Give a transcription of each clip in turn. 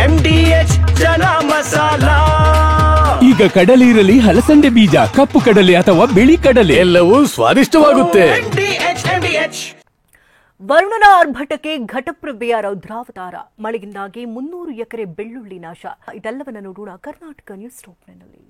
MDH chana masala. ಈಗ ಕಡಲೆ ಇರಲಿ, ಹಲಸಂದೆ ಬೀಜ, ಕಪ್ಪು ಕಡಲೆ ಅಥವಾ ಬಿಳಿ ಕಡಲೆ, ಎಲ್ಲವೂ ಸ್ವಾದಿಷ್ಟವಾಗುತ್ತೆ. ವರುಣನ ಆರ್ಭಟಕ್ಕೆ ಘಟಪ್ರಭೆಯ ರೌದ್ರಾವತಾರ. ಮಳೆಯಿಂದಾಗಿ 300 ಎಕರೆ ಬೆಳ್ಳುಳ್ಳಿ ನಾಶ. ಇದೆಲ್ಲವನ್ನ ನೋಡೋಣ ಕರ್ನಾಟಕ ನ್ಯೂಸ್ ಟಾಪ್ನಲ್ಲಿ.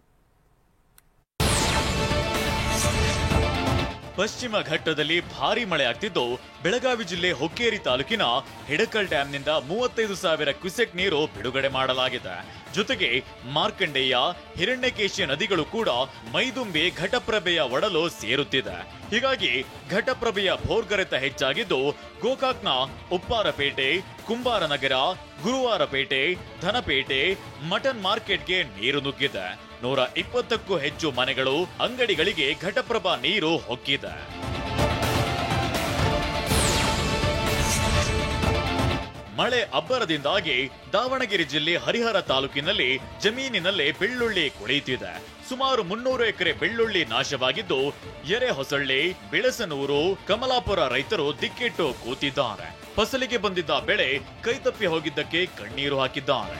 ಪಶ್ಚಿಮ ಘಟ್ಟದಲ್ಲಿ ಭಾರೀ ಮಳೆ ಆಗ್ತಿದ್ದು, ಬೆಳಗಾವಿ ಜಿಲ್ಲೆ ಹುಕ್ಕೇರಿ ತಾಲೂಕಿನ ಹಿಡಕಲ್ ಡ್ಯಾಂನಿಂದ 35,000 ಕ್ಯೂಸೆಕ್ ನೀರು ಬಿಡುಗಡೆ ಮಾಡಲಾಗಿದೆ. ಜೊತೆಗೆ ಮಾರ್ಕಂಡೇಯ, ಹಿರಣ್ಯಕೇಶಿ ನದಿಗಳು ಕೂಡ ಮೈದುಂಬಿ ಘಟಪ್ರಭೆಯ ಒಡಲು ಸೇರುತ್ತಿದೆ. ಹೀಗಾಗಿ ಘಟಪ್ರಭೆಯ ಭೋರ್ಗರೆತ ಹೆಚ್ಚಾಗಿದ್ದು, ಗೋಕಾಕ್ನ ಉಪ್ಪಾರಪೇಟೆ, ಕುಂಬಾರನಗರ, ಗುರುವಾರಪೇಟೆ, ಧನಪೇಟೆ, ಮಟನ್ ಮಾರ್ಕೆಟ್ಗೆ ನೀರು ನುಗ್ಗಿದೆ. 120ಕ್ಕೂ ಹೆಚ್ಚು ಮನೆಗಳು, ಅಂಗಡಿಗಳಿಗೆ ಘಟಪ್ರಭಾ ನೀರು ಹೊಕ್ಕಿದೆ. ಮಳೆ ಅಬ್ಬರದಿಂದಾಗಿ ದಾವಣಗೆರೆ ಜಿಲ್ಲೆ ಹರಿಹರ ತಾಲೂಕಿನಲ್ಲಿ ಜಮೀನಿನಲ್ಲೇ ಬೆಳ್ಳುಳ್ಳಿ ಕೊಳೆಯುತ್ತಿದೆ. ಸುಮಾರು 300 ಎಕರೆ ಬೆಳ್ಳುಳ್ಳಿ ನಾಶವಾಗಿದ್ದು, ಎರೆಹೊಸಳ್ಳಿ, ಬಿಳಸನೂರು, ಕಮಲಾಪುರ ರೈತರು ದಿಕ್ಕೆಟ್ಟು ಕೂತಿದ್ದಾರೆ. ಫಸಲಿಗೆ ಬಂದಿದ್ದ ಬೆಳೆ ಕೈತಪ್ಪಿ ಹೋಗಿದ್ದಕ್ಕೆ ಕಣ್ಣೀರು ಹಾಕಿದ್ದಾರೆ.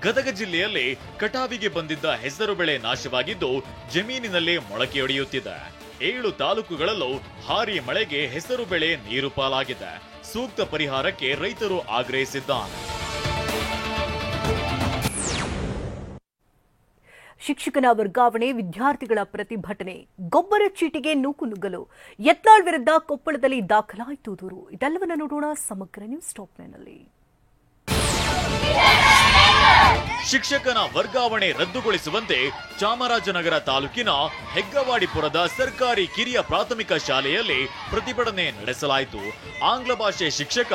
ಗದಗ ಜಿಲ್ಲೆಯಲ್ಲಿ ಕಟಾವಿಗೆ ಬಂದಿದ್ದ ಹೆಸರು ಬೆಳೆ ನಾಶವಾಗಿದ್ದು, ಜಮೀನಿನಲ್ಲಿ ಮೊಳಕೆಯೊಡೆಯುತ್ತಿದೆ. 7 ತಾಲೂಕುಗಳಲ್ಲೂ ಭಾರೀ ಮಳೆಗೆ ಹೆಸರು ಬೆಳೆ ನೀರು ಪಾಲಾಗಿದೆ. ಸೂಕ್ತ ಪರಿಹಾರಕ್ಕೆ ರೈತರು ಆಗ್ರಹಿಸಿದ್ದಾರೆ. ಶಿಕ್ಷಕನ ವರ್ಗಾವಣೆ, ವಿದ್ಯಾರ್ಥಿಗಳ ಪ್ರತಿಭಟನೆ, ಗೊಬ್ಬರ ಚೀಟಿಗೆ ನೂಕುನುಗ್ಗಲು, ಯತ್ನಾಳ್ ವಿರುದ್ಧ ಕೊಪ್ಪಳದಲ್ಲಿ ದಾಖಲಾಯಿತು ದೂರು. ಇದೆಲ್ಲವನ್ನ ನೋಡೋಣ ಸಮಗ್ರ ನ್ಯೂಸ್ ಟಾಪ್ನಲ್ಲಿ. ಶಿಕ್ಷಕನ ವರ್ಗಾವಣೆ ರದ್ದುಗೊಳಿಸುವಂತೆ ಚಾಮರಾಜನಗರ ತಾಲೂಕಿನ ಹೆಗ್ಗವಾಡಿಪುರದ ಸರ್ಕಾರಿ ಕಿರಿಯ ಪ್ರಾಥಮಿಕ ಶಾಲೆಯಲ್ಲಿ ಪ್ರತಿಭಟನೆ ನಡೆಸಲಾಯಿತು. ಆಂಗ್ಲ ಭಾಷೆ ಶಿಕ್ಷಕ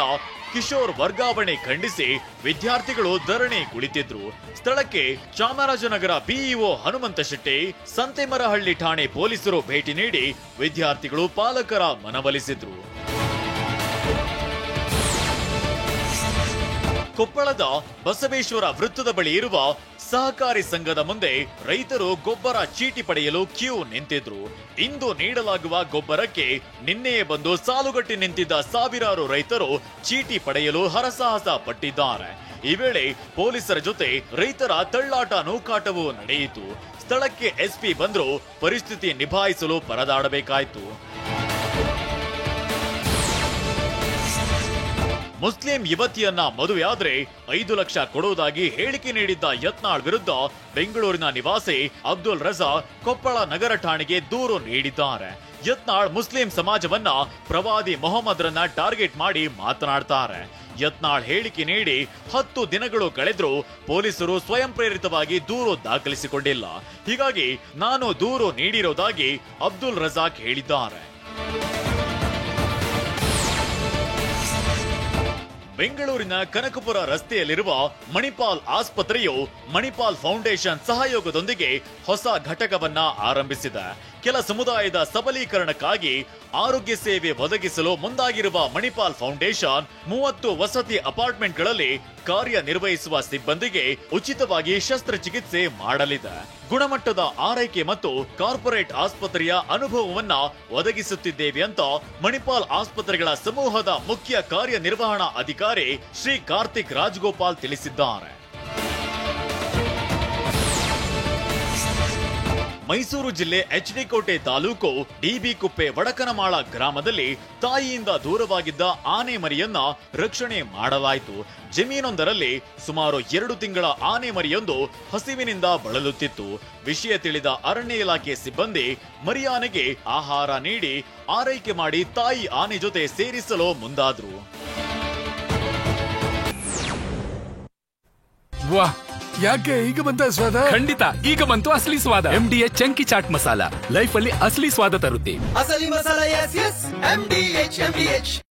ಕಿಶೋರ್ ವರ್ಗಾವಣೆ ಖಂಡಿಸಿ ವಿದ್ಯಾರ್ಥಿಗಳು ಧರಣಿ ಕುಳಿತಿದ್ರು. ಸ್ಥಳಕ್ಕೆ ಚಾಮರಾಜನಗರ ಬಿಇಒ ಹನುಮಂತ ಶೆಟ್ಟಿ, ಸಂತೆಮರಹಳ್ಳಿ ಠಾಣೆ ಪೊಲೀಸರು ಭೇಟಿ ನೀಡಿ ವಿದ್ಯಾರ್ಥಿಗಳು ಪಾಲಕರ ಮನವೊಲಿಸಿದ್ರು. ಕೊಪ್ಪಳದ ಬಸವೇಶ್ವರ ವೃತ್ತದ ಬಳಿ ಇರುವ ಸಹಕಾರಿ ಸಂಘದ ಮುಂದೆ ರೈತರು ಗೊಬ್ಬರ ಚೀಟಿ ಪಡೆಯಲು ಕ್ಯೂ ನಿಂತಿದ್ರು. ಇಂದು ನೀಡಲಾಗುವ ಗೊಬ್ಬರಕ್ಕೆ ನಿನ್ನೆಯೇ ಬಂದು ಸಾಲುಗಟ್ಟಿ ನಿಂತಿದ್ದ ಸಾವಿರಾರು ರೈತರು ಚೀಟಿ ಪಡೆಯಲು ಹರಸಾಹಸ ಪಟ್ಟಿದ್ದಾರೆ. ಈ ವೇಳೆ ಪೊಲೀಸರ ಜೊತೆ ರೈತರ ತಳ್ಳಾಟ ನೂಕಾಟವೂ ನಡೆಯಿತು. ಸ್ಥಳಕ್ಕೆ ಎಸ್ಪಿ ಬಂದ್ರು ಪರಿಸ್ಥಿತಿ ನಿಭಾಯಿಸಲು ಪರದಾಡಬೇಕಾಯಿತು. ಮುಸ್ಲಿಂ ಯುವತಿಯನ್ನ ಮದುವೆಯಾದ್ರೆ 5 ಲಕ್ಷ ಕೊಡುವುದಾಗಿ ಹೇಳಿಕೆ ನೀಡಿದ್ದ ಯತ್ನಾಳ್ ವಿರುದ್ಧ ಬೆಂಗಳೂರಿನ ನಿವಾಸಿ ಅಬ್ದುಲ್ ರಜಾಕ್ ಕೊಪ್ಪಳ ನಗರ ಠಾಣೆಗೆ ದೂರು ನೀಡಿದ್ದಾರೆ. ಯತ್ನಾಳ್ ಮುಸ್ಲಿಂ ಸಮಾಜವನ್ನ ಪ್ರವಾದಿ ಮೊಹಮ್ಮದ್ರನ್ನ ಟಾರ್ಗೆಟ್ ಮಾಡಿ ಮಾತನಾಡ್ತಾರೆ. ಯತ್ನಾಳ್ ಹೇಳಿಕೆ ನೀಡಿ 10 ದಿನಗಳು ಕಳೆದ್ರೂ ಪೊಲೀಸರು ಸ್ವಯಂ ಪ್ರೇರಿತವಾಗಿ ದೂರು ದಾಖಲಿಸಿಕೊಂಡಿಲ್ಲ. ಹೀಗಾಗಿ ನಾನು ದೂರು ನೀಡಿರೋದಾಗಿ ಅಬ್ದುಲ್ ರಜಾಕ್ ಹೇಳಿದ್ದಾರೆ. ಬೆಂಗಳೂರಿನ ಕನಕಪುರ ರಸ್ತೆಯಲ್ಲಿರುವ ಮಣಿಪಾಲ್ ಆಸ್ಪತ್ರೆಯು ಮಣಿಪಾಲ್ ಫೌಂಡೇಶನ್ ಸಹಯೋಗದೊಂದಿಗೆ ಹೊಸ ಘಟಕವನ್ನ ಆರಂಭಿಸಿದೆ. ಕೆಲ ಸಮುದಾಯದ ಸಬಲೀಕರಣಕ್ಕಾಗಿ ಆರೋಗ್ಯ ಸೇವೆ ಒದಗಿಸಲು ಮುಂದಾಗಿರುವ ಮಣಿಪಾಲ್ ಫೌಂಡೇಶನ್ 30 ವಸತಿ ಅಪಾರ್ಟ್ಮೆಂಟ್ಗಳಲ್ಲಿ ಕಾರ್ಯನಿರ್ವಹಿಸುವ ಸಿಬ್ಬಂದಿಗೆ ಉಚಿತವಾಗಿ ಶಸ್ತ್ರಚಿಕಿತ್ಸೆ ಮಾಡಲಿದೆ. ಗುಣಮಟ್ಟದ ಆರೈಕೆ ಮತ್ತು ಕಾರ್ಪೊರೇಟ್ ಆಸ್ಪತ್ರೆಯ ಅನುಭವವನ್ನ ಒದಗಿಸುತ್ತಿದ್ದೇವೆ ಅಂತ ಮಣಿಪಾಲ್ ಆಸ್ಪತ್ರೆಗಳ ಸಮೂಹದ ಮುಖ್ಯ ಕಾರ್ಯನಿರ್ವಹಣಾ ಅಧಿಕಾರಿ ಶ್ರೀ ಕಾರ್ತಿಕ್ ರಾಜಗೋಪಾಲ್ ತಿಳಿಸಿದ್ದಾರೆ. ಮೈಸೂರು ಜಿಲ್ಲೆ ಎಚ್ಡಿ ಕೋಟೆ ತಾಲೂಕು ಡಿಬಿ ಕುಪ್ಪೆ ವಡಕನಮಾಳ ಗ್ರಾಮದಲ್ಲಿ ತಾಯಿಯಿಂದ ದೂರವಾಗಿದ್ದ ಆನೆ ಮರಿಯನ್ನ ರಕ್ಷಣೆ ಮಾಡಲಾಯಿತು. ಜಮೀನೊಂದರಲ್ಲಿ ಸುಮಾರು 2 ತಿಂಗಳ ಆನೆ ಮರಿಯೊಂದು ಹಸಿವಿನಿಂದ ಬಳಲುತ್ತಿತ್ತು. ವಿಷಯ ತಿಳಿದ ಅರಣ್ಯ ಇಲಾಖೆ ಸಿಬ್ಬಂದಿ ಮರಿಯಾನೆಗೆ ಆಹಾರ ನೀಡಿ ಆರೈಕೆ ಮಾಡಿ ತಾಯಿ ಆನೆ ಜೊತೆ ಸೇರಿಸಲು ಮುಂದಾದ್ರು. ವಾಹ್, ಯಾಕೆ ಈಗ ಬಂತ ಸ್ವಾದ? ಖಂಡಿತ ಈಗ ಬಂತು ಅಸಲಿ ಸ್ವಾದ. MDH chunky chaat masala life ಅಲ್ಲಿ ಅಸಲಿ ಸ್ವಾದ ತರುತ್ತೆ. ಅಸಲಿ ಮಸಾಲ, ಎಸ್ ಎಸ್ MDH.